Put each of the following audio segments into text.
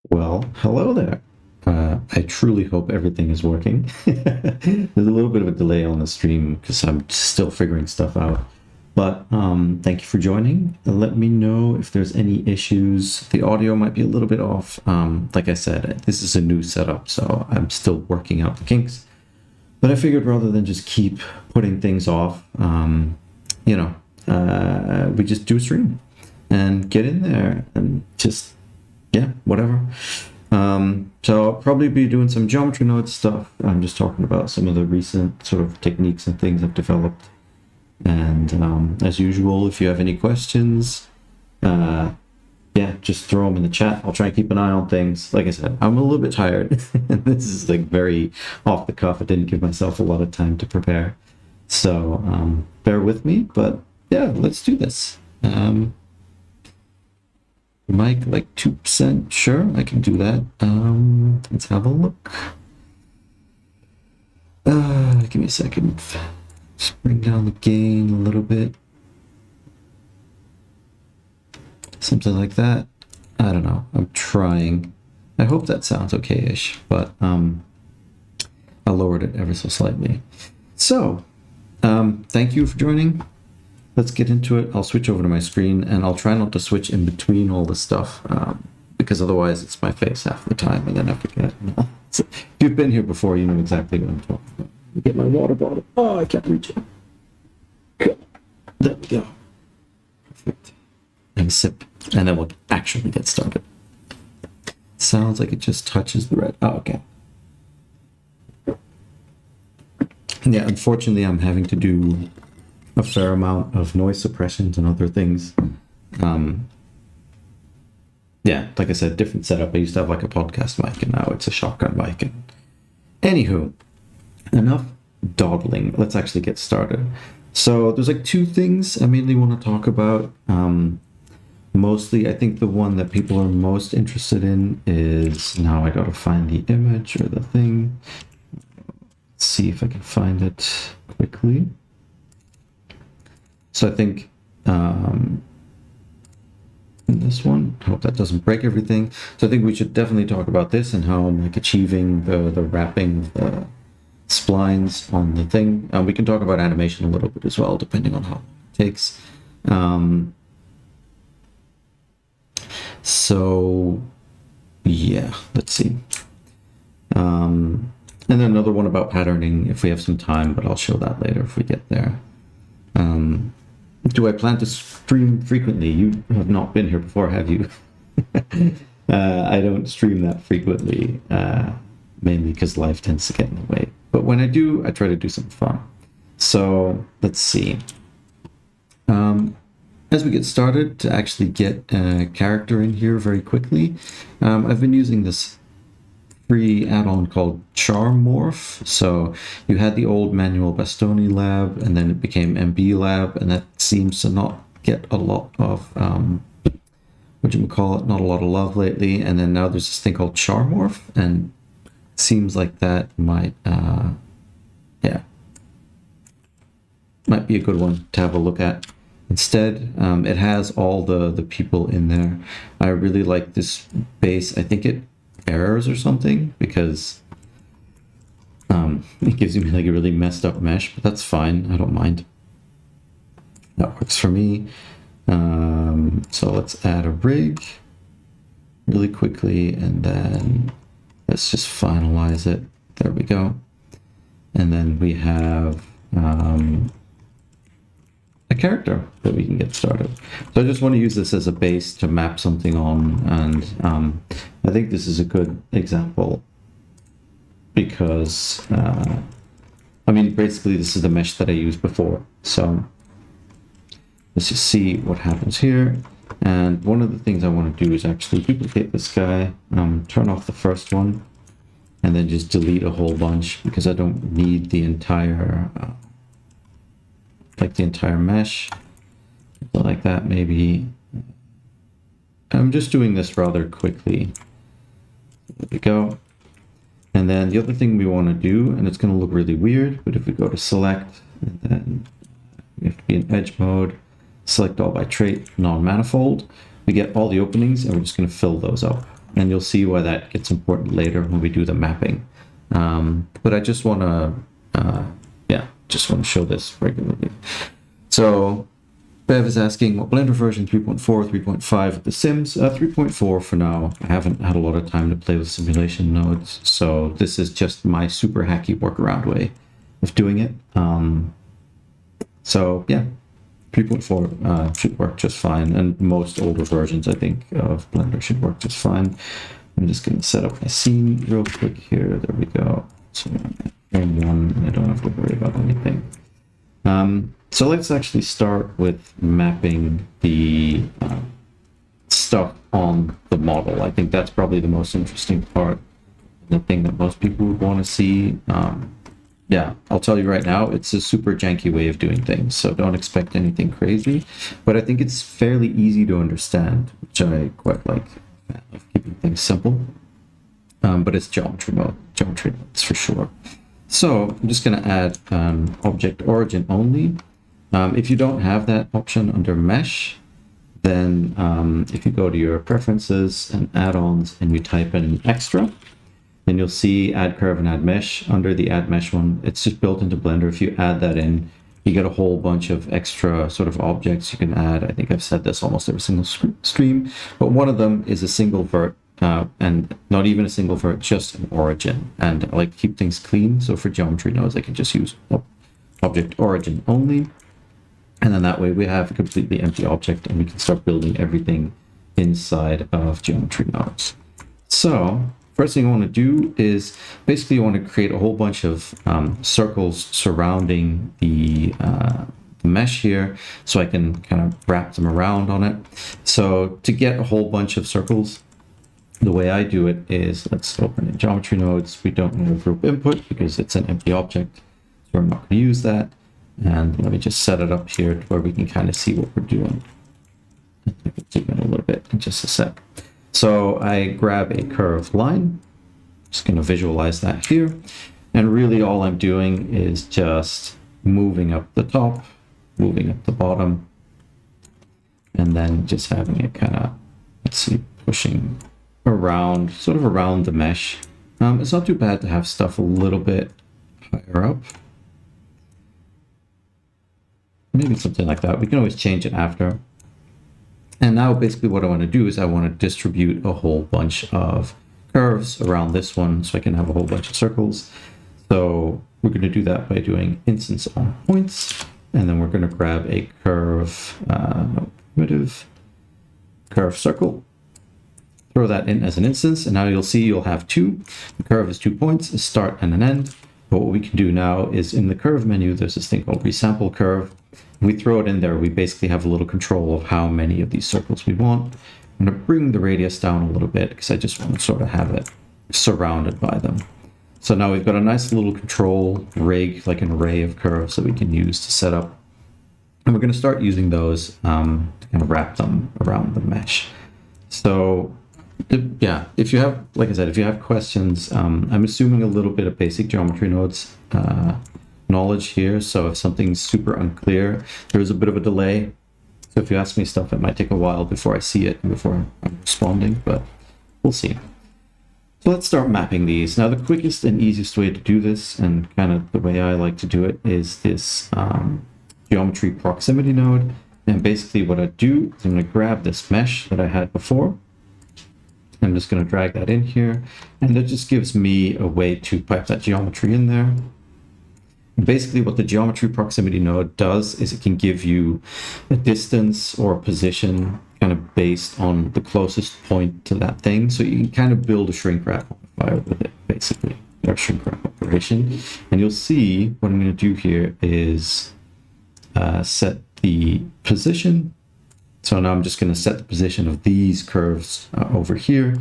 Well, hello there. I truly hope everything is working. There's a little bit of a delay on the stream because I'm still figuring stuff out. But thank you for joining. Let me know if there's any issues. The audio might be a little bit off. Like I said, this is a new setup, so I'm still working out the kinks. But I figured rather than just keep putting things off, we just do a stream and get in there and just yeah, whatever. So I'll probably be doing some geometry node stuff. I'm just talking about some of the recent sort of techniques and things I've developed. And as usual, if you have any questions, just throw them in the chat. I'll try and keep an eye on things. Like I said, I'm a little bit tired. This is like very off the cuff. I didn't give myself a lot of time to prepare. So bear with me, but yeah, let's do this. Mic like 2%, sure, I can do that. Let's have a look. Give me a second. Just bring down the gain a little bit. Something like that. I don't know. I'm trying. I hope that sounds okay-ish, but I lowered it ever so slightly. So, thank you for joining. Let's get into it. I'll switch over to my screen and I'll try not to switch in between all the stuff because otherwise it's my face half the time and then I forget. So, if you've been here before, you know exactly what I'm talking about. Get my water bottle. Oh, I can't reach it. Cool. There we go. Perfect. And a sip. And then we'll actually get started. Sounds like it just touches the red. Oh, okay. Yeah, unfortunately, I'm having to do a fair amount of noise suppressions and other things. Yeah, like I said, different setup. I used to have like a podcast mic and now it's a shotgun mic. And anywho, enough dawdling. Let's actually get started. So there's like two things I mainly want to talk about. Mostly, I think the one that people are most interested in is, now I gotta find the image or the thing. Let's see if I can find it quickly. So I think this one, I hope that doesn't break everything. So I think we should definitely talk about this and how I'm like achieving the wrapping of the splines on the thing. We can talk about animation a little bit as well, depending on how it takes. So yeah, let's see. And then another one about patterning if we have some time, but I'll show that later if we get there. Do I plan to stream frequently? You have not been here before, have you? I don't stream that frequently, mainly because life tends to get in the way. But when I do, I try to do something fun. So let's see. As we get started, to actually get a character in here very quickly, I've been using this free add-on called Charm Morph. So you had the old Manuel Bastoni lab and then it became MB lab, and that seems to not get a lot of not a lot of love lately. And then now there's this thing called Charm Morph, and it seems like that might be a good one to have a look at. Instead, it has all the people in there. I really like this base. I think it errors or something because it gives me like a really messed up mesh, but that's fine. I don't mind. That works for me. So let's add a rig really quickly and then let's just finalize it. There we go. And then we have a character that we can get started. So I just want to use this as a base to map something on, and I think this is a good example because I mean basically this is the mesh that I used before. So let's just see what happens here. And one of the things I want to do is actually duplicate this guy, turn off the first one, and then just delete a whole bunch because I don't need the entire the entire mesh. So like that, maybe. I'm just doing this rather quickly. There we go. And then the other thing we want to do, and it's going to look really weird, but if we go to select, and then we have to be in edge mode, select all by trait, non-manifold, we get all the openings, and we're just going to fill those up. and you'll see why that gets important later when we do the mapping. But I just want to, just want to show this regularly. So Bev is asking what Blender version 3.4, 3.5 of The Sims. 3.4 for now. I haven't had a lot of time to play with simulation nodes, so this is just my super hacky workaround way of doing it. So yeah, 3.4 should work just fine, and most older versions, I think, of Blender should work just fine. I'm just going to set up my scene real quick here. There we go. So frame 1, I don't have to worry about anything. So let's actually start with mapping the stuff on the model. I think that's probably the most interesting part, the thing that most people would want to see. Yeah, I'll tell you right now, it's a super janky way of doing things, so don't expect anything crazy. But I think it's fairly easy to understand, which I quite like, of keeping things simple. But it's geometry modes for sure. So I'm just going to add object origin only. If you don't have that option under mesh, then if you go to your preferences and add-ons and you type in extra, then you'll see add curve and add mesh. Under the add mesh one, it's just built into Blender. If you add that in, you get a whole bunch of extra sort of objects you can add. I think I've said this almost every single stream, but one of them is a single vert, and not even a single vert, just an origin. And I like to keep things clean, so for geometry nodes, I can just use object origin only. And then that way we have a completely empty object and we can start building everything inside of geometry nodes. So first thing I want to do is basically I want to create a whole bunch of circles surrounding the mesh here, so I can kind of wrap them around on it. So to get a whole bunch of circles, the way I do it is, let's open in geometry nodes. We don't need a group input because it's an empty object, so we're not going to use that. And let me just set it up here to where we can kind of see what we're doing. I can zoom in a little bit in just a sec. So I grab a curved line, just going to visualize that here. And really all I'm doing is just moving up the top, moving up the bottom, and then just having it kind of, let's see, pushing around, sort of around the mesh. It's not too bad to have stuff a little bit higher up. Maybe something like that. We can always change it after. And now basically what I want to do is I want to distribute a whole bunch of curves around this one so I can have a whole bunch of circles. So we're going to do that by doing instance on points, and then we're going to grab a curve, primitive curve circle, throw that in as an instance, and now you'll see you'll have two. The curve is 2 points, a start and an end. But what we can do now is in the curve menu, there's this thing called resample curve. We throw it in there, we basically have a little control of how many of these circles we want. I'm going to bring the radius down a little bit because I just want to sort of have it surrounded by them. So now we've got a nice little control rig, like an array of curves that we can use to set up. And we're going to start using those to kind of wrap them around the mesh. So yeah, if you have, like I said, if you have questions, I'm assuming a little bit of basic geometry nodes knowledge here. So if something's super unclear, there is a bit of a delay. So if you ask me stuff, it might take a while before I see it and before I'm responding, but we'll see. So let's start mapping these. Now the quickest and easiest way to do this, and kind of the way I like to do it, is this geometry proximity node. And basically what I do is I'm going to grab this mesh that I had before. I'm just going to drag that in here, and that just gives me a way to pipe that geometry in there. And basically what the geometry proximity node does is it can give you a distance or a position kind of based on the closest point to that thing. So you can kind of build a shrink wrap modifier with it, basically, or shrink wrap operation. And you'll see what I'm going to do here is set the position. So now I'm just going to set the position of these curves over here.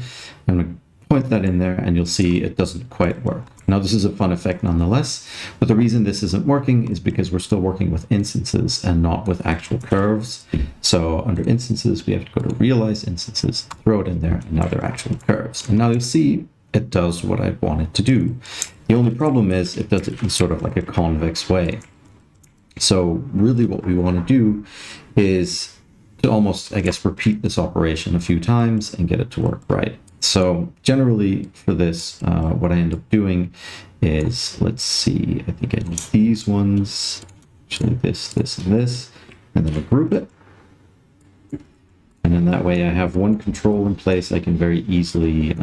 I'm going to point that in there, and you'll see it doesn't quite work. Now this is a fun effect nonetheless, but the reason this isn't working is because we're still working with instances and not with actual curves. So under instances, we have to go to realize instances, throw it in there, and now they're actual curves. And now you'll see it does what I want it to do. The only problem is it does it in sort of like a convex way. So really what we want to do is to almost, I guess, repeat this operation a few times and get it to work right. So generally for this, what I end up doing is, let's see, I think I need these ones, actually this, and this, and then I group it. And then that way I have one control in place. I can very easily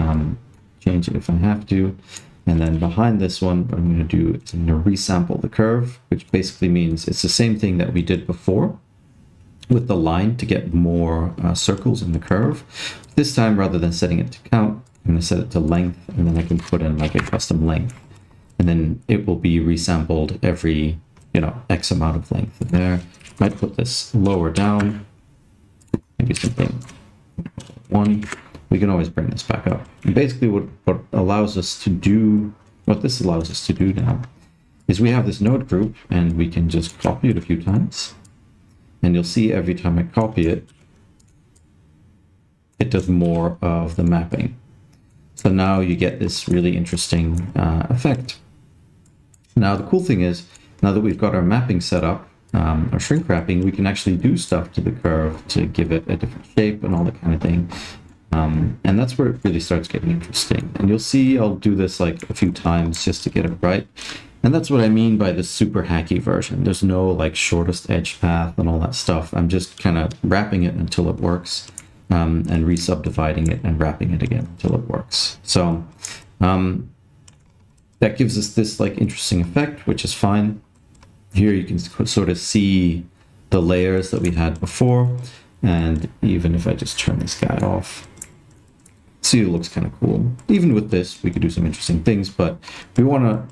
change it if I have to. And then behind this one, what I'm going to do is I'm going to resample the curve, which basically means it's the same thing that we did before with the line to get more circles in the curve. This time, rather than setting it to count, I'm going to set it to length, and then I can put in like a custom length. And then it will be resampled every, X amount of length in there. Might put this lower down. Maybe something 1. We can always bring this back up. And basically what allows us to do, what this allows us to do now, is we have this node group, and we can just copy it a few times. And you'll see every time I copy it, it does more of the mapping. So now you get this really interesting effect. Now the cool thing is, now that we've got our mapping set up, our shrink wrapping, we can actually do stuff to the curve to give it a different shape and all that kind of thing. And that's where it really starts getting interesting. And you'll see I'll do this like a few times just to get it right. And that's what I mean by the super hacky version. There's no like shortest edge path and all that stuff. I'm just kind of wrapping it until it works, and re-subdividing it and wrapping it again until it works. So that gives us this like interesting effect, which is fine. Here you can sort of see the layers that we had before. And even if I just turn this guy off, see, it looks kind of cool. Even with this, we could do some interesting things, but we want to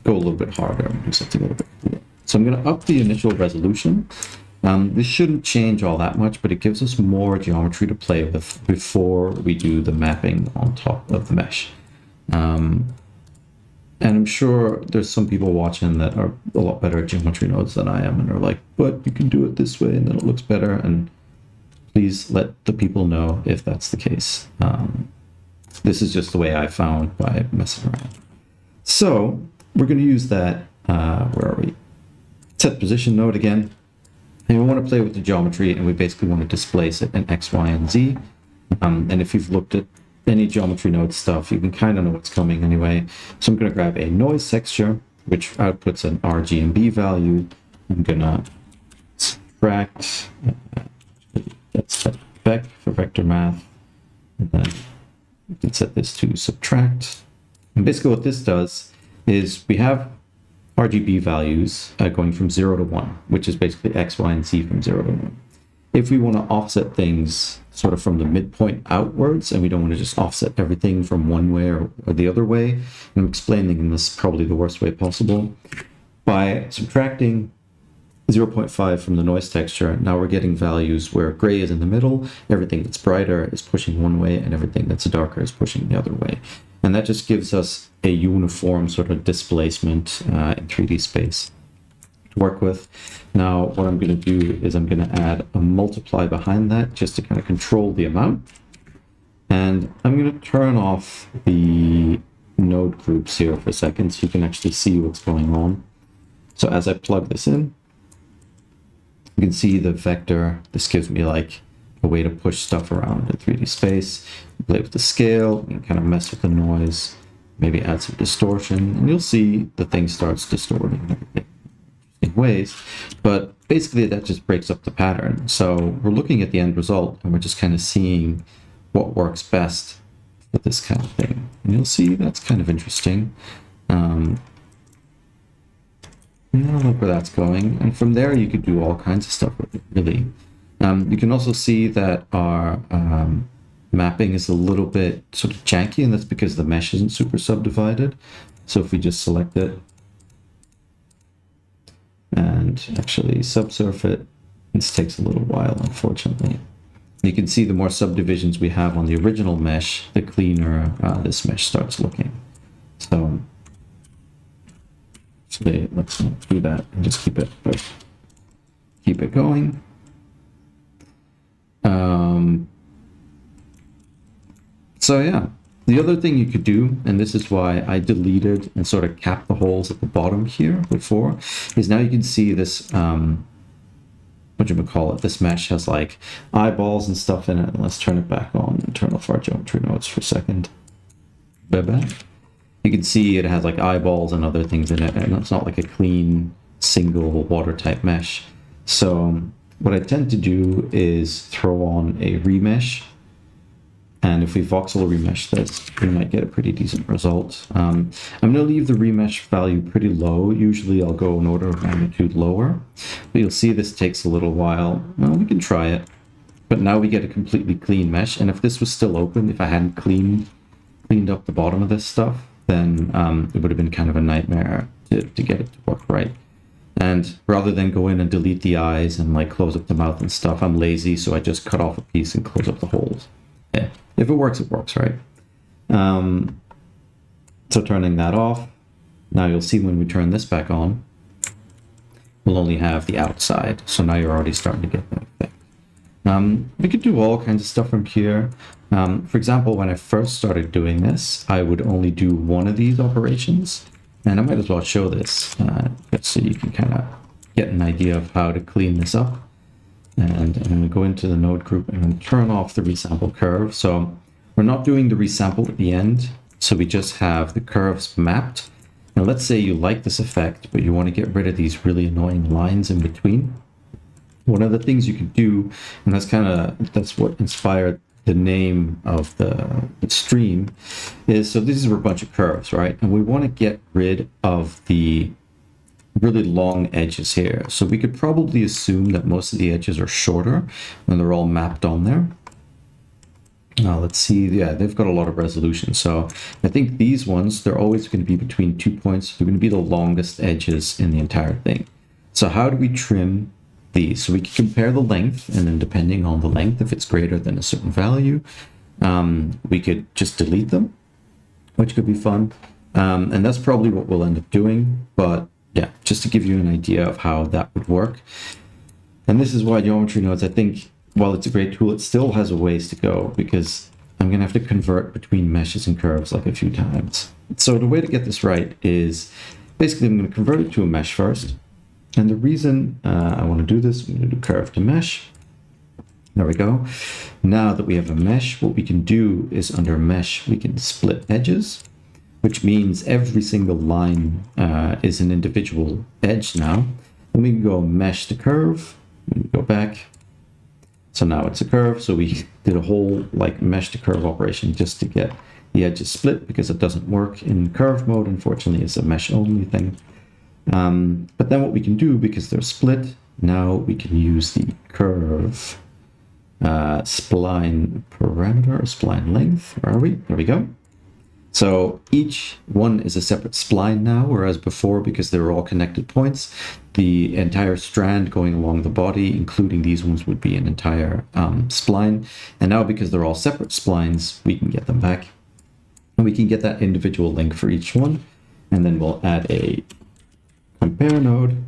go a little bit harder and do something a little bit cooler. So I'm going to up the initial resolution. This shouldn't change all that much, but it gives us more geometry to play with before we do the mapping on top of the mesh. And I'm sure there's some people watching that are a lot better at geometry nodes than I am, and are like, but you can do it this way and then it looks better. And please let the people know if that's the case. This is just the way I found by messing around. So we're going to use that, where are we? Set position node again. And we want to play with the geometry, and we basically want to displace it in X, Y, and Z. And if you've looked at any geometry node stuff, you can kind of know what's coming anyway. So I'm going to grab a noise texture, which outputs an RGB value. I'm going to subtract, that's set vec for vector math. And then we can set this to subtract. And basically what this does is we have RGB values going from 0 to 1, which is basically X, Y, and Z from 0 to 1. If we want to offset things sort of from the midpoint outwards, and we don't want to just offset everything from one way or the other way, and I'm explaining this probably the worst way possible, by subtracting 0.5 from the noise texture, now we're getting values where gray is in the middle, everything that's brighter is pushing one way, and everything that's darker is pushing the other way. And that just gives us a uniform sort of displacement in 3D space to work with. Now, what I'm going to do is I'm going to add a multiply behind that just to kind of control the amount. And I'm going to turn off the node groups here for a second so you can actually see what's going on. So as I plug this in, you can see the vector. This gives me like a way to push stuff around in 3D space, play with the scale, and kind of mess with the noise, maybe add some distortion, and you'll see the thing starts distorting and everything in ways. But basically that just breaks up the pattern. So we're looking at the end result, and we're just kind of seeing what works best with this kind of thing. And you'll see that's kind of interesting. Look where that's going. And from there, you could do all kinds of stuff with it, really. You can also see that our mapping is a little bit sort of janky, and that's because the mesh isn't super subdivided. So if we just select it and actually subsurf it, this takes a little while, unfortunately. You can see the more subdivisions we have on the original mesh, the cleaner this mesh starts looking. So let's not do that and just keep it going. So yeah, the other thing you could do, and this is why I deleted and sort of capped the holes at the bottom here before, is now you can see this, what whatchamacallit, this mesh has like eyeballs and stuff in it. Let's turn it back on and turn off our geometry nodes for a second. Bye-bye. You can see it has like eyeballs and other things in it, and it's not like a clean single watertight mesh. So what I tend to do is throw on a remesh, and if we voxel remesh this, we might get a pretty decent result. I'm going to leave the remesh value pretty low. Usually I'll go an order of magnitude lower, but you'll see this takes a little while. Well, we can try it, but now we get a completely clean mesh, and if this was still open, if I hadn't cleaned up the bottom of this stuff, then it would have been kind of a nightmare to get it to work right. And rather than go in and delete the eyes and like close up the mouth and stuff, I'm lazy, so I just cut off a piece and close up the holes. Yeah. If it works, right? So turning that off, now you'll see when we turn this back on, we'll only have the outside. So now you're already starting to get that effect. We could do all kinds of stuff from here. For example, when I first started doing this, I would only do one of these operations, and I might as well show this so you can kind of get an idea of how to clean this up. And I'm going to go into the node group and turn off the resample curve. So we're not doing the resample at the end, so we just have the curves mapped. Now let's say you like this effect, but you want to get rid of these really annoying lines in between. One of the things you can do, and that's what inspired the name of the stream, is so these are a bunch of curves, right? And we want to get rid of the really long edges here. So we could probably assume that most of the edges are shorter and they're all mapped on there. Now let's see, yeah, they've got a lot of resolution. So I think these ones, they're always going to be between 2 points. They're going to be the longest edges in the entire thing. So how do we trim these? So we can compare the length, and then depending on the length, if it's greater than a certain value, we could just delete them, which could be fun. And that's probably what we'll end up doing. But yeah, just to give you an idea of how that would work. And this is why geometry nodes, I think, while it's a great tool, it still has a ways to go, because I'm going to have to convert between meshes and curves like a few times. So the way to get this right is basically I'm going to convert it to a mesh first. And the reason I want to do this, I'm going to do curve to mesh. There we go. Now that we have a mesh, what we can do is under mesh, we can split edges, which means every single line is an individual edge now. And we can go mesh to curve, and go back. So now it's a curve. So we did a whole like mesh to curve operation just to get the edges split, because it doesn't work in curve mode. Unfortunately, it's a mesh only thing. But then what we can do, because they're split, now we can use the curve spline parameter, or spline length. Where are we? There we go. So each one is a separate spline now, whereas before, because they were all connected points, the entire strand going along the body, including these ones, would be an entire spline. And now, because they're all separate splines, we can get them back. And we can get that individual link for each one. And then we'll add a compare node.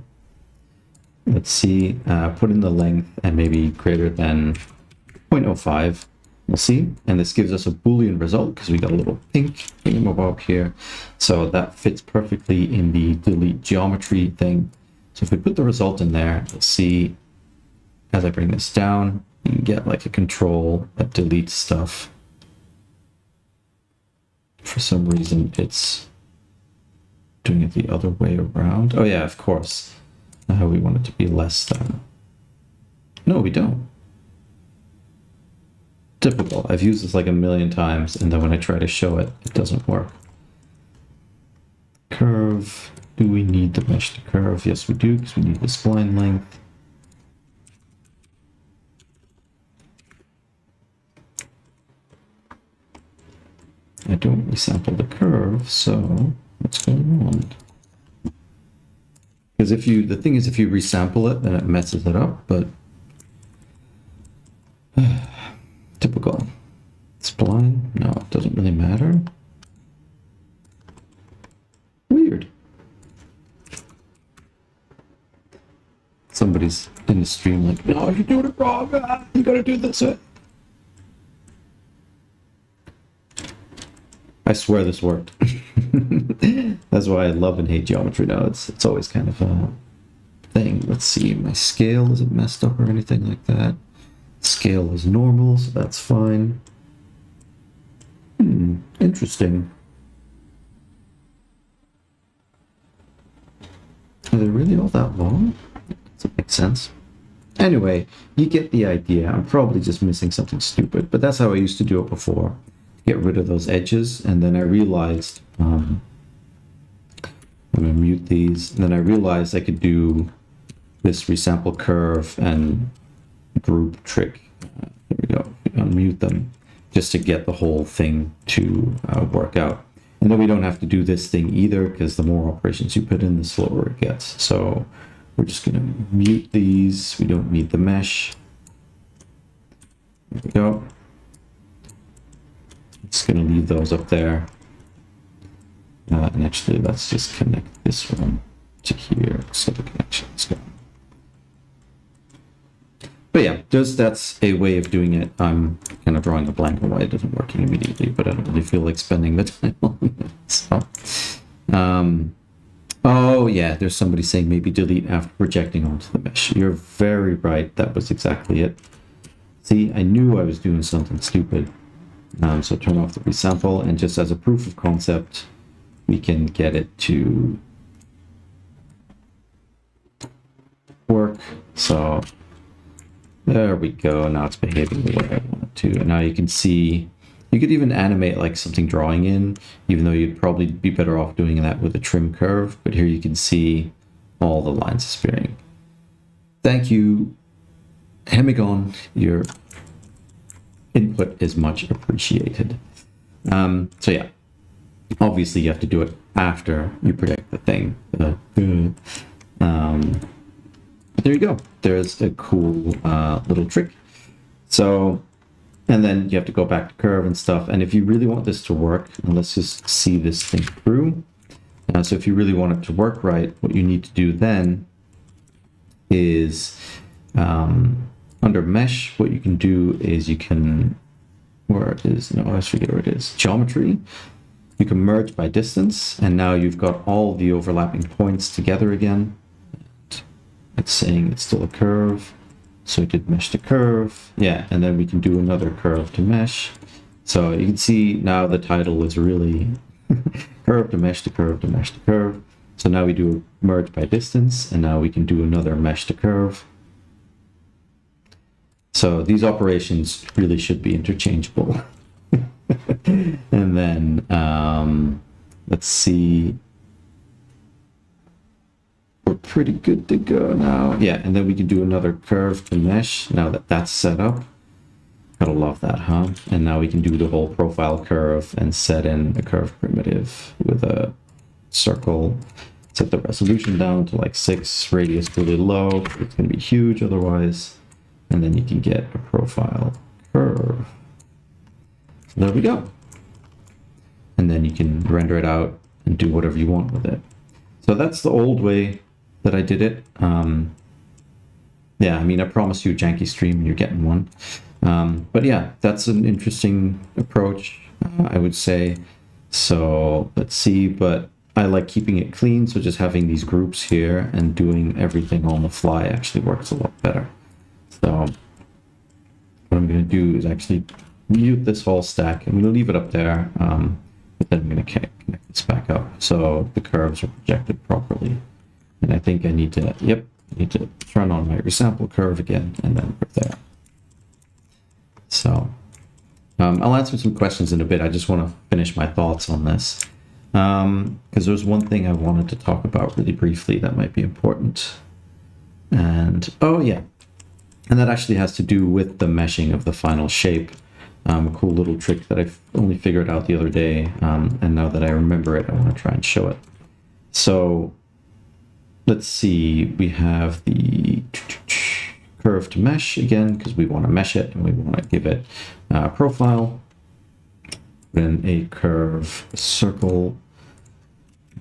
Let's see, put in the length and maybe greater than 0.05. We'll see, and this gives us a Boolean result because we got a little pink thingamabob here. So that fits perfectly in the delete geometry thing. So if we put the result in there, we'll see as I bring this down, you can get like a control that deletes stuff. For some reason, it's doing it the other way around. Oh yeah, of course. We want it to be less than. No, we don't. Typical. I've used this like a million times, and then when I try to show it, it doesn't work. Curve. Do we need the mesh to curve? Yes, we do, because we need the spline length. I don't resample the curve, so what's going on? Because the thing is, if you resample it, then it messes it up, but typical. Spline? No, it doesn't really matter. Weird. Somebody's in the stream like, no, you're doing it wrong. You gotta do this. I swear this worked. That's why I love and hate geometry nodes. It's always kind of thing. Let's see, my scale isn't messed up or anything like that. Scale is normal, so that's fine. Interesting. Are they really all that long? Doesn't make sense. Anyway, you get the idea. I'm probably just missing something stupid, but that's how I used to do it before. Get rid of those edges, and then I realized I'm gonna mute these, and then I realized I could do this resample curve and group trick. There we go. Unmute them just to get the whole thing to work out. And then we don't have to do this thing either, because the more operations you put in, the slower it gets. So we're just gonna mute these. We don't need the mesh. There we go. Just gonna leave those up there. And actually, let's just connect this one to here so the connection's gone. But yeah, that's a way of doing it. I'm kind of drawing a blank on why it isn't working immediately, but I don't really feel like spending the time on it. So, oh yeah, there's somebody saying maybe delete after projecting onto the mesh. You're very right. That was exactly it. See, I knew I was doing something stupid. So turn off the resample, and just as a proof of concept, we can get it to work. So there we go. Now it's behaving the way I want it to. And now you can see, you could even animate like something drawing in, even though you'd probably be better off doing that with a trim curve. But here you can see all the lines disappearing. Thank you, Hemigon. Your input is much appreciated. So yeah, obviously you have to do it after you project the thing. There you go. There's a cool little trick. So, and then you have to go back to curve and stuff. And if you really want this to work, and let's just see this thing through. So if you really want it to work right, what you need to do then is under mesh, what you can do is you can, where it is, no, I forget where it is, geometry. You can merge by distance, and now you've got all the overlapping points together again. It's saying it's still a curve, so we did mesh to curve, yeah, and then we can do another curve to mesh. So you can see now the title is really curve to mesh to curve to mesh to curve. So now we do a merge by distance, and now we can do another mesh to curve. So these operations really should be interchangeable. And then let's see, we're pretty good to go now. Yeah, and then we can do another curve to mesh now that that's set up. Gotta love that, huh? And now we can do the whole profile curve and set in a curve primitive with a circle. Set the resolution down to like 6, radius really low. It's gonna be huge otherwise. And then you can get a profile curve. So there we go. And then you can render it out and do whatever you want with it. So that's the old way that I did it. Yeah, I mean, I promised you a Janky stream and you're getting one. But yeah, that's an interesting approach, I would say. So let's see, but I like keeping it clean. So just having these groups here and doing everything on the fly actually works a lot better. So what I'm going to do is actually mute this whole stack. I'm going to leave it up there, but then I'm going to connect this back up so the curves are projected properly. And I think I need to, yep, I need to turn on my resample curve again, and then put there. So I'll answer some questions in a bit. I just want to finish my thoughts on this. Because there's one thing I wanted to talk about really briefly that might be important. And, oh yeah. And that actually has to do with the meshing of the final shape. A cool little trick that I only figured out the other day. And now that I remember it, I want to try and show it. So let's see, we have the curve to mesh again, because we want to mesh it and we want to give it a profile. Then a curve, a circle,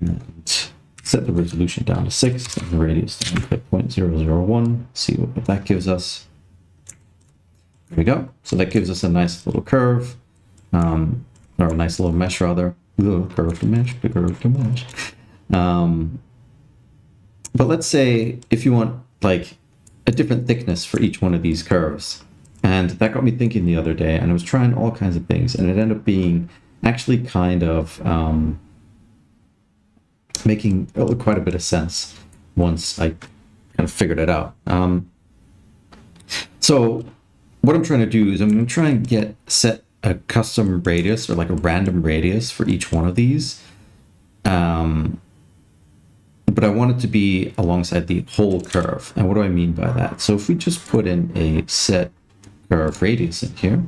and set the resolution down to 6 and the radius down to 0.001. See what that gives us. There we go. So that gives us a nice little curve, or a nice little mesh rather. Curve to mesh, the curve to mesh. But let's say if you want like a different thickness for each one of these curves. And that got me thinking the other day, and I was trying all kinds of things, and it ended up being actually kind of making quite a bit of sense once I kind of figured it out. So what I'm trying to do is I'm going to try and set a custom radius or like a random radius for each one of these. But I want it to be alongside the whole curve. And what do I mean by that? So if we just put in a set curve radius in here,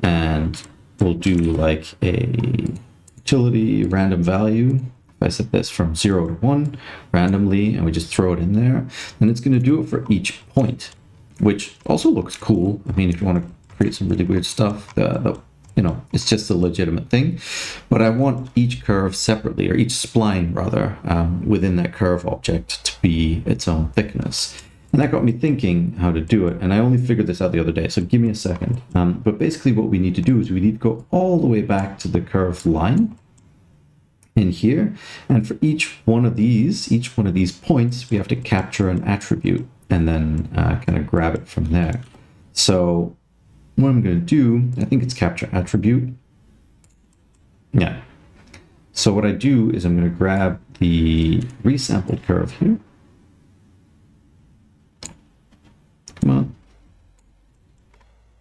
and we'll do like a utility random value. If I set this from 0 to 1 randomly, and we just throw it in there, then it's going to do it for each point, which also looks cool. I mean, if you want to create some really weird stuff, you know, it's just a legitimate thing. But I want each curve separately, or each spline rather, within that curve object to be its own thickness. And that got me thinking how to do it. And I only figured this out the other day, so give me a second. But basically what we need to do is we need to go all the way back to the curved line in here. And for each one of these points, we have to capture an attribute and then kind of grab it from there. So what I'm going to do, I think it's capture attribute. Yeah. So what I do is I'm going to grab the resampled curve here. Come on.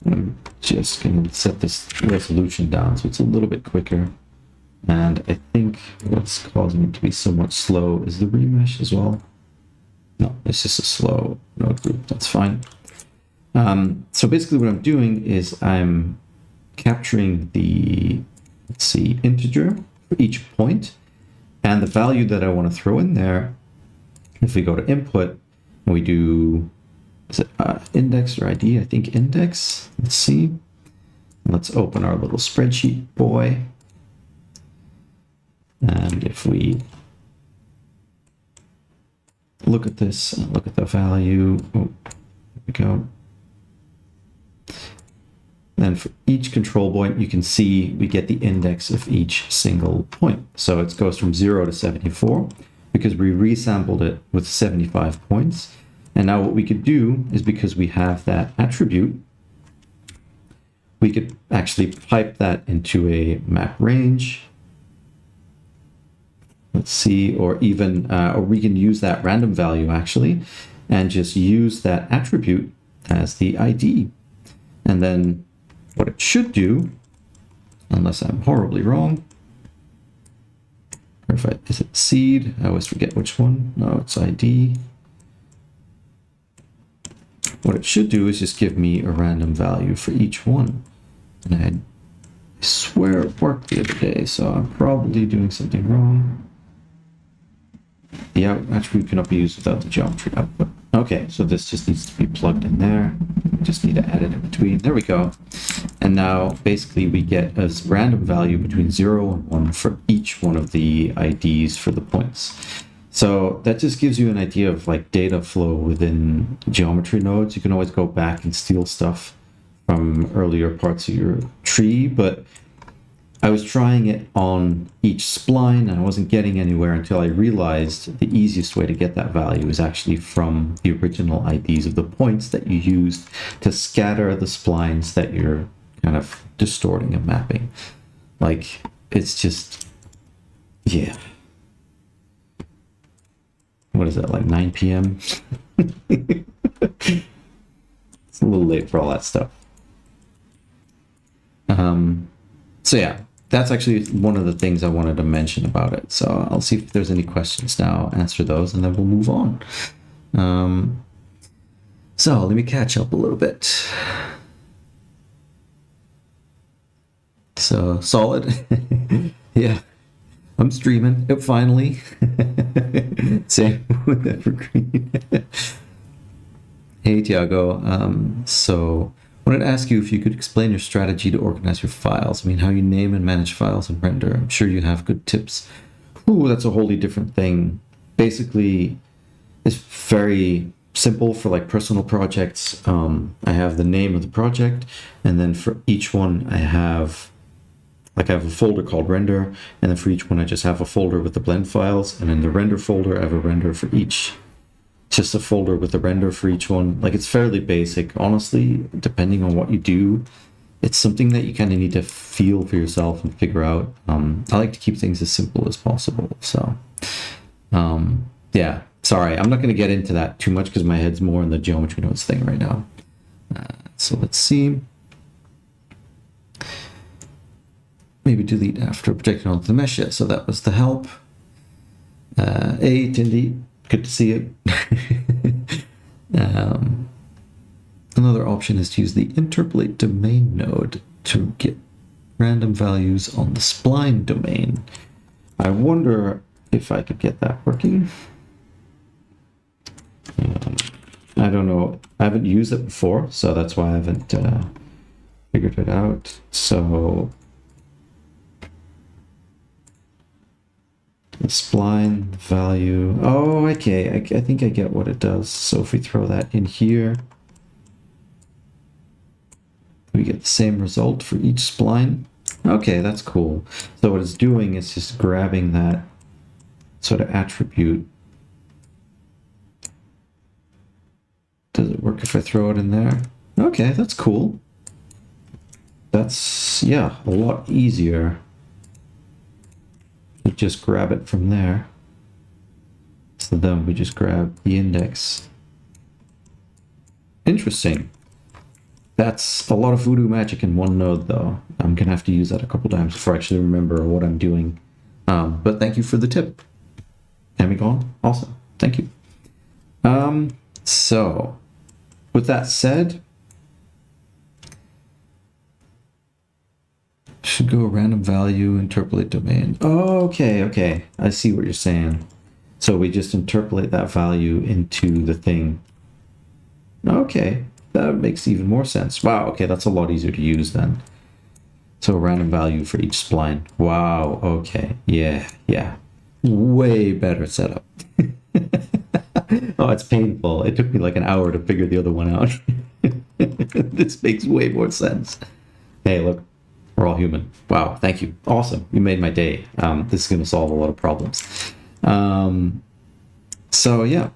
I'm just going to set this resolution down so it's a little bit quicker. And I think what's causing it to be somewhat slow is the remesh as well. No, it's just a slow node group. That's fine. So basically what I'm doing is I'm capturing the, let's see, integer for each point, and the value that I want to throw in there. If we go to input and we do, is it index or ID? I think index. Let's see. Let's open our little spreadsheet boy. And if we look at this, look at the value, oh, there we go. Then for each control point, you can see we get the index of each single point. So it goes from 0 to 74 because we resampled it with 75 points. And now what we could do is, because we have that attribute, we could actually pipe that into a map range. Let's see, or even, or we can use that random value actually, and just use that attribute as the ID. And then what it should do, unless I'm horribly wrong, or if is it seed? I always forget which one. No, it's ID. What it should do is just give me a random value for each one. And I swear it worked the other day, so I'm probably doing something wrong. The attribute cannot be used without the geometry output. Okay, so this just needs to be plugged in there. We just need to add it in between. There we go. And now basically we get a random value between 0 and 1 for each one of the IDs for the points. So that just gives you an idea of like data flow within geometry nodes. You can always go back and steal stuff from earlier parts of your tree, but I was trying it on each spline and I wasn't getting anywhere until I realized the easiest way to get that value is actually from the original IDs of the points that you used to scatter the splines that you're kind of distorting and mapping. Like, it's just, yeah. What is that, like 9 p.m.? It's a little late for all that stuff. So yeah, that's actually one of the things I wanted to mention about it. So I'll see if there's any questions now, answer those, and then we'll move on. So let me catch up a little bit. So solid. Yeah, I'm streaming it finally. Same with Evergreen. Hey Tiago, so I wanted to ask you if you could explain your strategy to organize your files. I mean, how you name and manage files and render. I'm sure you have good tips. Ooh, that's a wholly different thing. Basically, it's very simple for like personal projects. I have the name of the project, and then for each one I have Like I have a folder called render, and then for each one I just have a folder with the blend files, and in the render folder I have a render for each. Just a folder with a render for each one. Like, it's fairly basic. Honestly, depending on what you do, it's something that you kind of need to feel for yourself and figure out. I like to keep things as simple as possible. So, yeah, sorry, I'm not going to get into that too much because my head's more in the geometry nodes thing right now. So let's see. Maybe delete after projecting onto the mesh. Yeah, so that was the help. 8 indeed. Good to see it. Another option is to use the interpolate domain node to get random values on the spline domain. I wonder if I could get that working. I don't know. I haven't used it before, so that's why I haven't figured it out. So the spline value. Oh, okay. I think I get what it does. So if we throw that in here, we get the same result for each spline. Okay, that's cool. So what it's doing is just grabbing that sort of attribute. Does it work if I throw it in there? Okay, that's cool. That's, yeah, a lot easier. You just grab it from there. So then we just grab the index. Interesting. That's a lot of voodoo magic in one node, though. I'm gonna have to use that a couple times before I actually remember what I'm doing. But thank you for the tip. Amigone, awesome. Thank you. So, with that said, should go random value, interpolate domain. Oh, okay. I see what you're saying. So we just interpolate that value into the thing. Okay, that makes even more sense. Wow, okay, that's a lot easier to use then. So random value for each spline. Wow, okay, yeah. Way better setup. Oh, it's painful. It took me like an hour to figure the other one out. This makes way more sense. Hey, look. We're all human. Wow, thank you. Awesome. You made my day. This is going to solve a lot of problems. So yeah,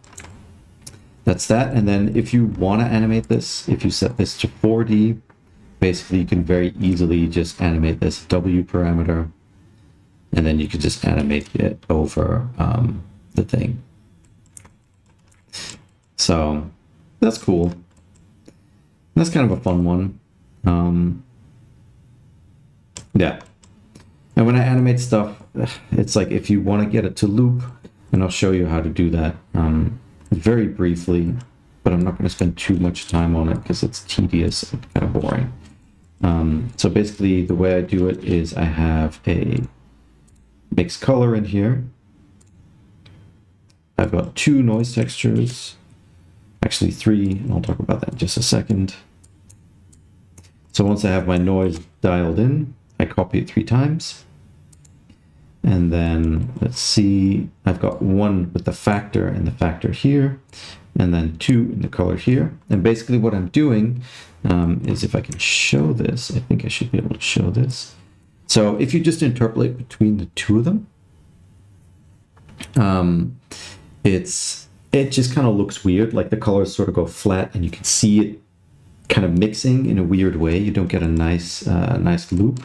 that's that. And then if you want to animate this, if you set this to 4D, basically you can very easily just animate this W parameter, and then you can just animate it over the thing. So that's cool. That's kind of a fun one. Yeah. And when I animate stuff, it's like if you want to get it to loop, and I'll show you how to do that very briefly, but I'm not going to spend too much time on it because it's tedious and kind of boring. So basically the way I do it is I have a mixed color in here. I've got 2 noise textures, actually 3, and I'll talk about that in just a second. So once I have my noise dialed in, I copy it 3 times. And then let's see, I've got 1 with the factor and the factor here, and then 2 in the color here. And basically what I'm doing is, if I can show this, I think I should be able to show this. So if you just interpolate between the 2 of them, it just kind of looks weird. Like the colors sort of go flat and you can see it kind of mixing in a weird way. You don't get a nice loop.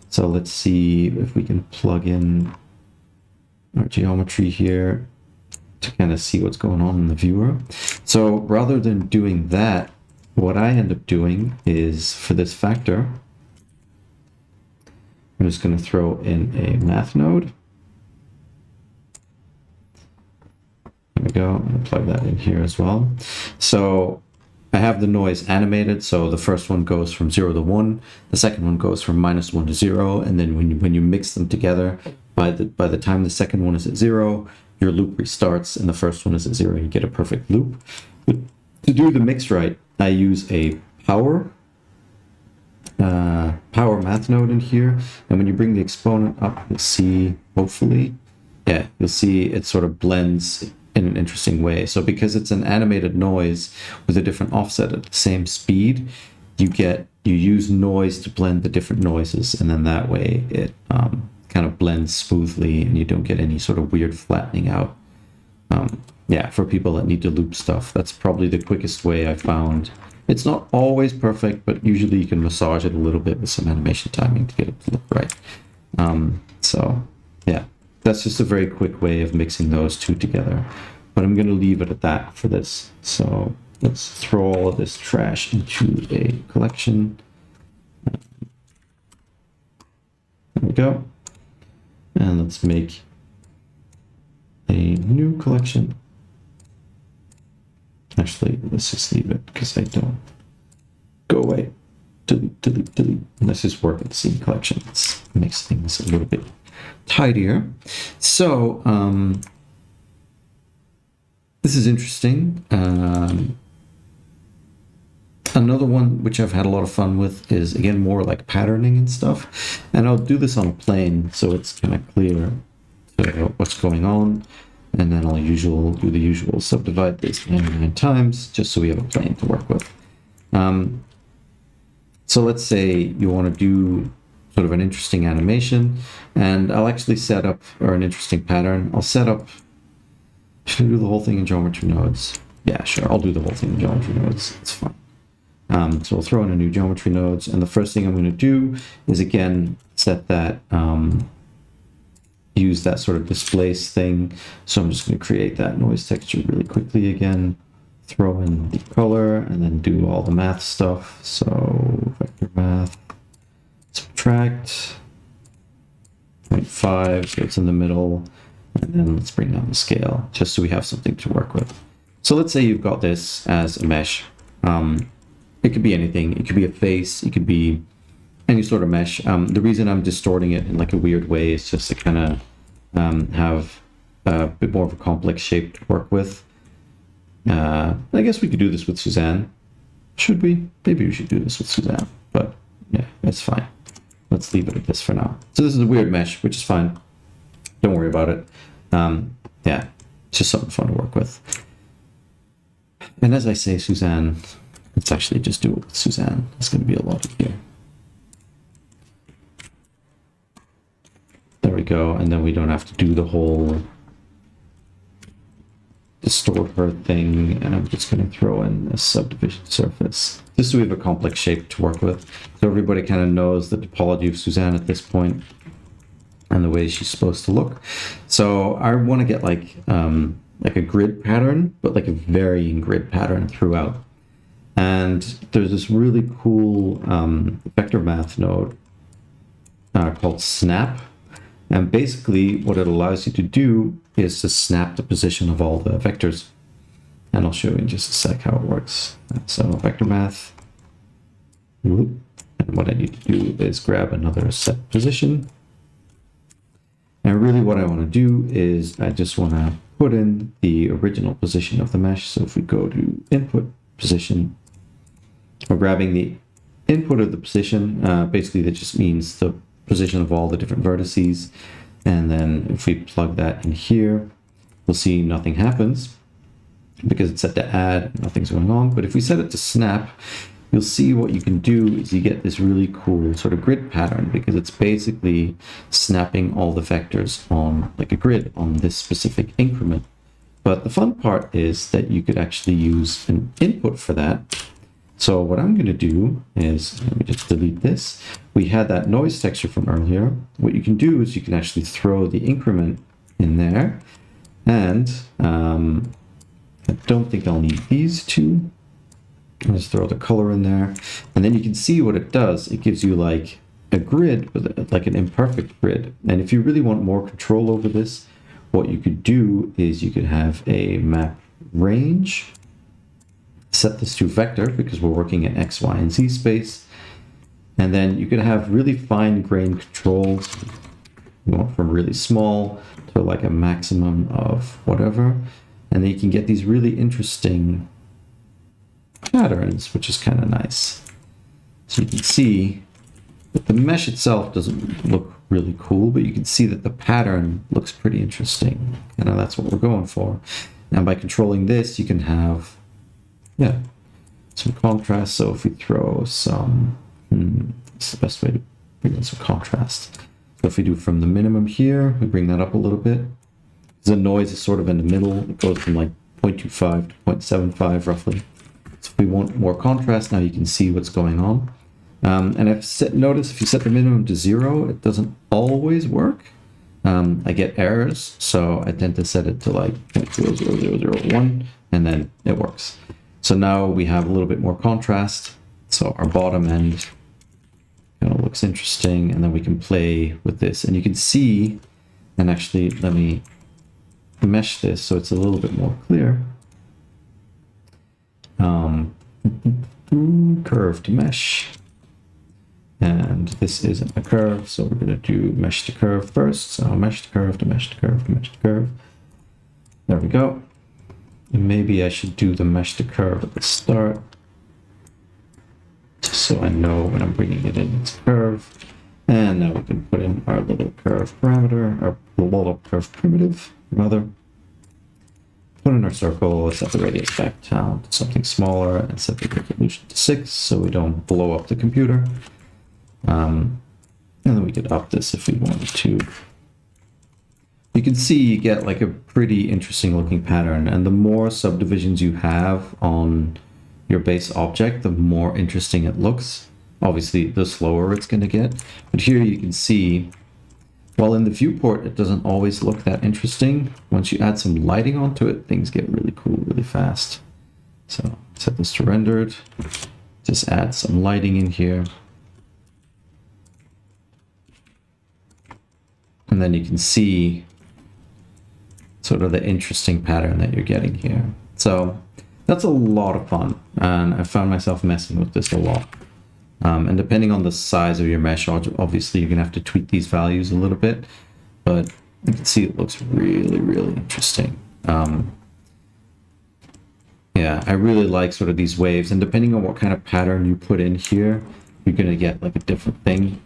So let's see if we can plug in our geometry here to kind of see what's going on in the viewer. So rather than doing that, what I end up doing is, for this factor, I'm just going to throw in a math node. There we go. I'm going to plug that in here as well. So I have the noise animated, so the first one goes from 0 to 1, the second one goes from -1 to 0, and then when you mix them together, by the time the second one is at 0, your loop restarts, and the first one is at 0, you get a perfect loop. But to do the mix right, I use a power math node in here, and when you bring the exponent up, you'll see, hopefully, yeah, you'll see it sort of blends in an interesting way. So because it's an animated noise with a different offset at the same speed, you get you use noise to blend the different noises, and then that way it kind of blends smoothly and you don't get any sort of weird flattening out. Yeah, for people that need to loop stuff, that's probably the quickest way I found. It's not always perfect, but usually you can massage it a little bit with some animation timing to get it to look right. So yeah, that's just a very quick way of mixing those two together. But I'm going to leave it at that for this. So let's throw all of this trash into a collection. There we go. And let's make a new collection. Actually, let's just leave it because I don't. Go away. Delete, delete, delete. Let's just work with the scene collection. Let's make things a little bit tidier. So, this is interesting. Another one which I've had a lot of fun with is, again, more like patterning and stuff. And I'll do this on a plane so it's kind of clear what's going on. And then I'll do the usual subdivide this 99 times just so we have a plane to work with. So let's say you want to do sort of an interesting animation, and I'll actually set up, or an interesting pattern. I'll set up, should I do the whole thing in geometry nodes? Yeah, sure, I'll do the whole thing in geometry nodes. It's fine. So I'll throw in a new geometry nodes, and the first thing I'm going to do is, again, set that, use that sort of displace thing. So I'm just going to create that noise texture really quickly again, throw in the color, and then do all the math stuff. So vector math, subtract, 0.5, so it's in the middle, and then let's bring down the scale just so we have something to work with. So let's say you've got this as a mesh. It could be anything. It could be a face. It could be any sort of mesh. The reason I'm distorting it in like a weird way is just to kind of have a bit more of a complex shape to work with. I guess we could do this with Suzanne. Should we? Maybe we should do this with Suzanne, but yeah, it's fine. Let's leave it at this for now. So this is a weird mesh, which is fine. Don't worry about it. Yeah, it's just something fun to work with. And as I say, Suzanne, let's actually just do it with Suzanne. It's going to be a lot easier. There we go, and then we don't have to do the whole distort her thing, and I'm just going to throw in a subdivision surface just so we have a complex shape to work with, so everybody kind of knows the topology of Suzanne at this point and the way she's supposed to look. So I want to get like a grid pattern, but like a varying grid pattern throughout. And there's this really cool vector math node called snap. And basically what it allows you to do is to snap the position of all the vectors. And I'll show you in just a sec how it works. So vector math. And what I need to do is grab another set position. And really what I want to do is I just want to put in the original position of the mesh. So if we go to input position, we're grabbing the input of the position. Basically that just means the position of all the different vertices, and then if we plug that in here, we'll see nothing happens because it's set to add, nothing's going on. But if we set it to snap, you'll see what you can do is you get this really cool sort of grid pattern, because it's basically snapping all the vectors on like a grid on this specific increment. But the fun part is that you could actually use an input for that. So what I'm going to do is, let me just delete this. We had that noise texture from earlier. What you can do is you can actually throw the increment in there. And I don't think I'll need these two. I'll just throw the color in there. And then you can see what it does. It gives you like a grid, but like an imperfect grid. And if you really want more control over this, what you could do is you could have a map range. Set this to vector because we're working in X, Y, and Z space. And then you could have really fine-grained controls. You want from really small to like a maximum of whatever. And then you can get these really interesting patterns, which is kind of nice. So you can see that the mesh itself doesn't look really cool, but you can see that the pattern looks pretty interesting. And that's what we're going for. And by controlling this, you can have some contrast. So if we throw some It's the best way to bring in some contrast. So if we do from the minimum here, we bring that up a little bit. The noise is sort of in the middle. It goes from like 0.25 to 0.75 roughly. So if we want more contrast, now you can see what's going on. And notice if you set the minimum to 0, it doesn't always work. I get errors, so I tend to set it to like 0.00001, and then it works. So now we have a little bit more contrast. So our bottom end kind of looks interesting, and then we can play with this. And you can see, and actually let me mesh this so it's a little bit more clear. Curve to mesh. And this isn't a curve, so we're going to do mesh to curve first. So mesh to curve to mesh to curve to mesh to curve. There we go. And maybe I should do the mesh to curve at the start, just so I know when I'm bringing it in, it's curve. And now we can put in our little curve parameter, our little curve primitive, rather. Put in our circle, set the radius back down to something smaller, and set the resolution to 6 so we don't blow up the computer. And then we could up this if we wanted to. You can see you get like a pretty interesting looking pattern, and the more subdivisions you have on your base object, the more interesting it looks. Obviously, the slower it's going to get. But here you can see, while in the viewport it doesn't always look that interesting, once you add some lighting onto it, things get really cool really fast. So set this to rendered, just add some lighting in here. And then you can see sort of the interesting pattern that you're getting here. So that's a lot of fun, and I found myself messing with this a lot. And depending on the size of your mesh, obviously you're gonna have to tweak these values a little bit, but you can see it looks really, really interesting. Yeah, I really like sort of these waves, and depending on what kind of pattern you put in here, you're gonna get like a different thing.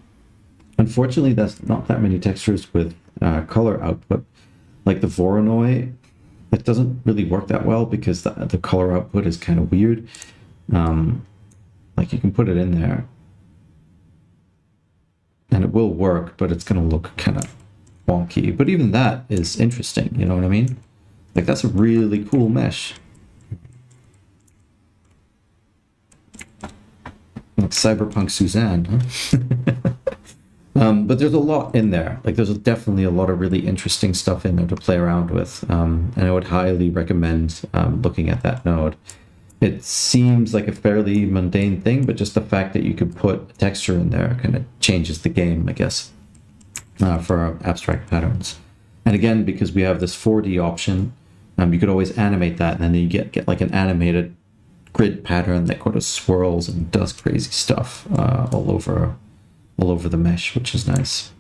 Unfortunately, that's not that many textures with color output. Like the Voronoi, it doesn't really work that well because the color output is kind of weird. Like you can put it in there and it will work, but it's going to look kind of wonky. But even that is interesting, you know what I mean? Like that's a really cool mesh. Like Cyberpunk Suzanne, huh? But there's a lot in there. Like there's definitely a lot of really interesting stuff in there to play around with. And I would highly recommend looking at that node. It seems like a fairly mundane thing, but just the fact that you could put a texture in there kind of changes the game, I guess, for abstract patterns. And again, because we have this 4D option, you could always animate that, and then you get like an animated grid pattern that kind of swirls and does crazy stuff all over the mesh, which is nice.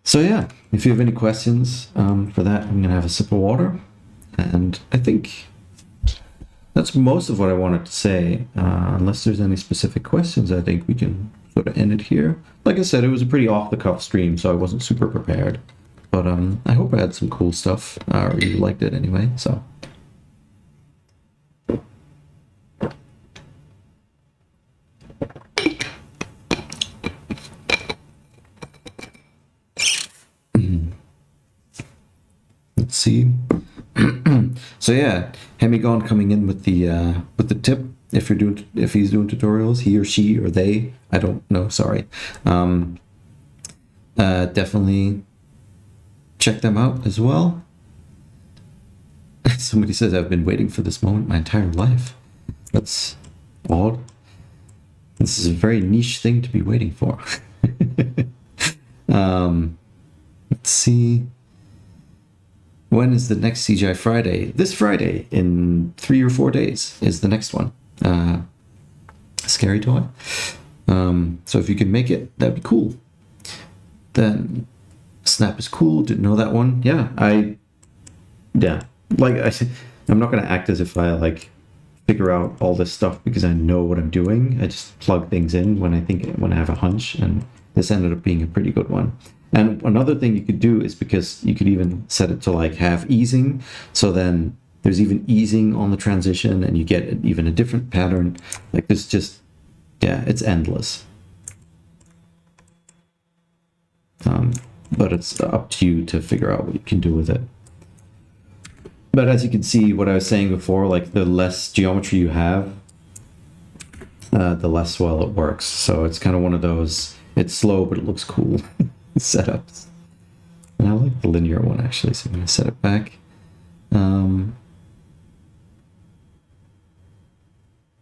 So yeah, if you have any questions for that, I'm gonna have a sip of water. And I think that's most of what I wanted to say. Unless there's any specific questions, I think we can sort of end it here. Like I said, it was a pretty off-the-cuff stream, so I wasn't super prepared. But I hope I had some cool stuff, or you liked it anyway, so. Let's see. So yeah, Hemigon coming in with the tip. If he's doing tutorials, he or she or they, I don't know, sorry. Definitely check them out as well. Somebody says I've been waiting for this moment my entire life. That's odd. This is a very niche thing to be waiting for. Let's see. When is the next CGI Friday? This Friday, in 3 or 4 days, is the next one. Scary toy. So if you can make it, that'd be cool. Then Snap is cool. Didn't know that one. Yeah, I'm not gonna act as if I like figure out all this stuff because I know what I'm doing. I just plug things in when I have a hunch, and this ended up being a pretty good one. And another thing you could do is, because you could even set it to like have easing, so then There's even easing on the transition, and you get even a different pattern. Like this just, yeah, it's endless. But it's up to you to figure out what you can do with it. But as you can see, what I was saying before, like the less geometry you have, the less well it works. So it's kind of one of those, it's slow, but it looks cool setups. And I like the linear one actually, so I'm going to set it back.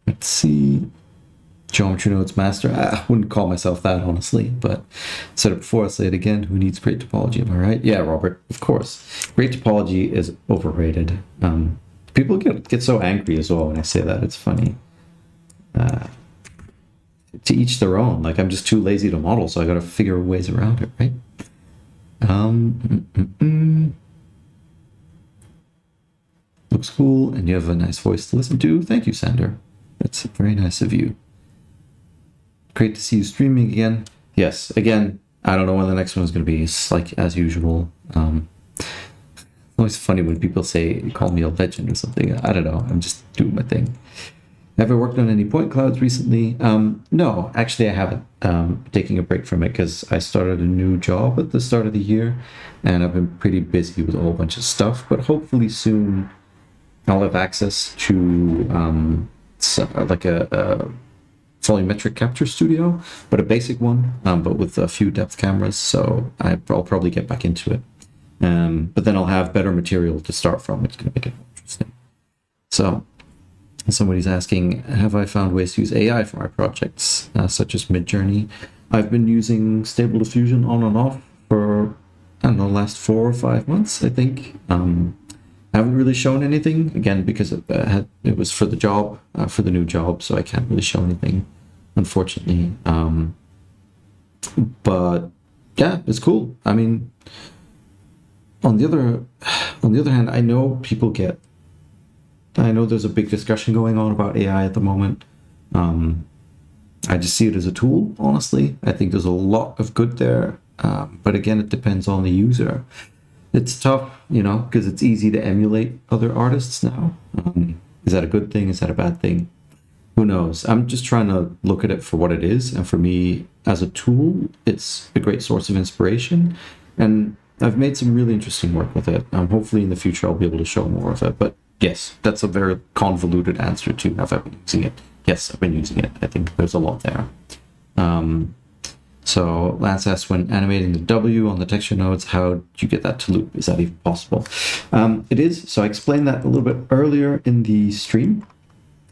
Let's see. Geometry Nodes Master. I wouldn't call myself that, honestly, but said it before, I'll say it again. Who needs great topology? Am I right? Yeah, Robert, of course. Great topology is overrated. People get so angry as well when I say that. It's funny. To each their own. Like, I'm just too lazy to model, so I got to figure ways around it, right? Looks cool, and you have a nice voice to listen to. Thank you, Sander. That's very nice of you. Great to see you streaming again. Yes, again, I don't know when the next one is going to be. It's like, as usual. It's always funny when people say, call me a legend or something. I don't know. I'm just doing my thing. Have I worked on any point clouds recently? No, actually I haven't. Taking a break from it because I started a new job at the start of the year, and I've been pretty busy with a whole bunch of stuff, but hopefully soon I'll have access to like a volumetric capture studio, but a basic one, but with a few depth cameras, so I'll probably get back into it. But then I'll have better material to start from, which is going to make it more interesting. So somebody's asking, have I found ways to use AI for my projects, such as Midjourney? I've been using Stable Diffusion on and off for, I don't know, the last 4 or 5 months, I think. I haven't really shown anything, again, because it was for the job, for the new job, so I can't really show anything, unfortunately. But yeah, it's cool. I mean, on the other hand, I know there's a big discussion going on about AI at the moment. I just see it as a tool, honestly. I think there's a lot of good there, but again, it depends on the user. It's tough, because it's easy to emulate other artists now. Is that a good thing? Is that a bad thing? Who knows? I'm just trying to look at it for what it is. And for me, as a tool, it's a great source of inspiration. And I've made some really interesting work with it. Hopefully in the future, I'll be able to show more of it. But yes, that's a very convoluted answer to have I been using it. Yes, I've been using it. I think there's a lot there. So Lance asks, when animating the W on the texture nodes, how do you get that to loop? Is that even possible? It is. So I explained that a little bit earlier in the stream.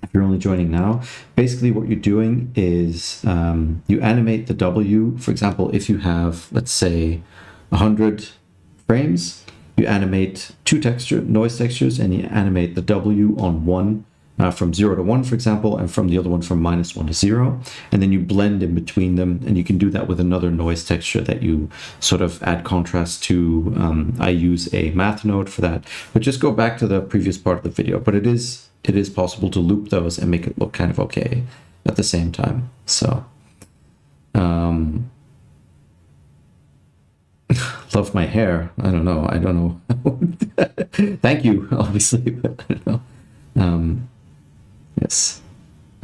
If you're only joining now, basically what you're doing is you animate the W. For example, if you have, let's say, 100 frames, you animate 2 noise textures, and you animate the W on one. From 0 to 1, for example, and from the other one from -1 to 0, and then you blend in between them, and you can do that with another noise texture that you sort of add contrast to. I use a math node for that, but just go back to the previous part of the video. But it is possible to loop those and make it look kind of okay at the same time. So love my hair. I don't know. Thank you, obviously, but I don't know. Yes.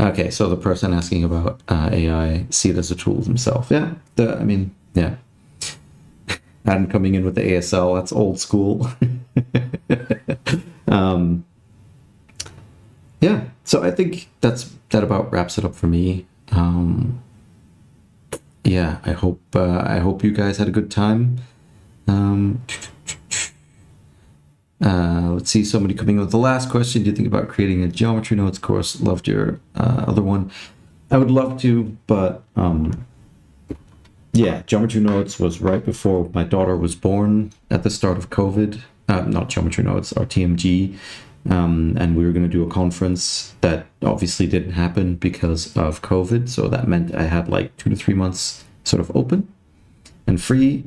Okay, so the person asking about AI see it as a tool themselves. Yeah, yeah. Adam coming in with the ASL, that's old school. Yeah, so I think that about wraps it up for me. Yeah, I hope you guys had a good time. Let's see, somebody coming in with the last question. Do you think about creating a geometry nodes course? Loved your other one. I would love to, but yeah, geometry nodes was right before my daughter was born at the start of COVID. Not geometry nodes, our TMG. And we were going to do a conference that obviously didn't happen because of COVID. So that meant I had like 2 to 3 months sort of open and free.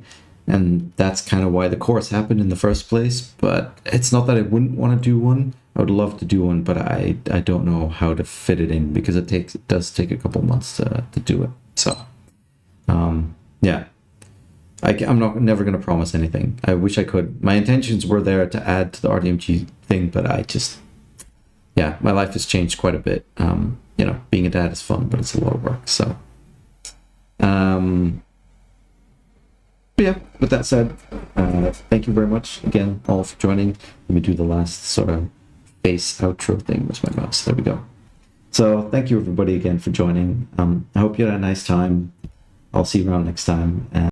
And that's kind of why the course happened in the first place. But it's not that I wouldn't want to do one. I would love to do one, but I don't know how to fit it in because it does take a couple months to do it. So, yeah. I'm never going to promise anything. I wish I could. My intentions were there to add to the RDMG thing, but I just, yeah, my life has changed quite a bit. You know, being a dad is fun, but it's a lot of work. So, but yeah, with that said, thank you very much again, all, for joining. Let me do the last sort of face outro thing. Where's my mouse? There we go. So thank you everybody again for joining. I hope you had a nice time. I'll see you around next time.